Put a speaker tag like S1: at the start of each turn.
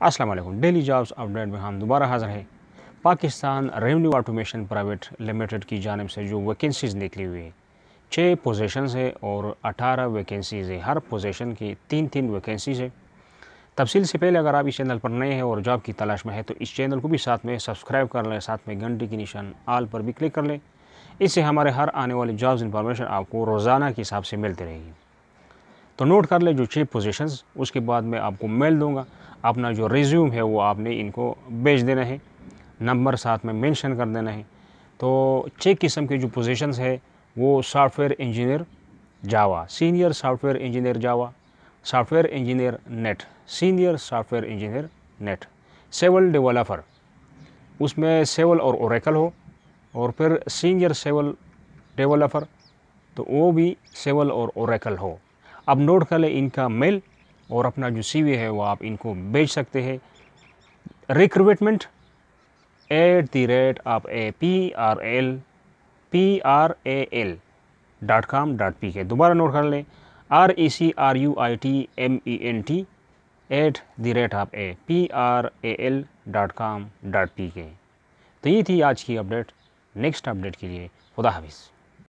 S1: अस्सलाम वालेकुम। Daily jobs update में हम दोबारा हाज़िर हैं। Pakistan revenue automation private limited की जानिब से जो वैकेंसीज़ निकली हुई है 6 पोजीशंस है और 18 वैकेंसीज़ है। हर पोजीशन की 3-3 वैकेंसीज़ है। तफसील से पहले अगर आप इस चैनल पर नए हैं और जॉब की तलाश में है तो इस चैनल को भी साथ में सब्सक्राइब कर लें, साथ में घंटी की निशान आल पर भी क्लिक कर लें। इससे हमारे हर आने वाली जॉब्स इंफॉर्मेशन आपको रोज़ाना के हिसाब से मिलती रहेगी। तो नोट कर ले जो 6 पोजीशंस, उसके बाद मैं आपको मेल दूंगा। अपना जो रिज्यूम है वो आपने इनको भेज देना है, नंबर साथ में मेंशन कर देना है। तो 6 किस्म के जो पोजीशंस है वो software engineer Java, senior software engineer Java, software engineer net, senior software engineer net, सेवल डेवलपर, उसमें सेवल और ओरेकल हो, और फिर सीनियर सेवल डेवलपर तो वो भी सेवल और ओरेकल हो। अब नोट कर लें इनका मेल, और अपना जो सीवी है वो आप इनको भेज सकते हैं रिक्रूटमेंट @PRAL.com.pk। दोबारा नोट कर लें RECRUITMENT @PRAL.com.pk। तो ये थी आज की अपडेट। नेक्स्ट अपडेट के लिए खुदा हाफिज़।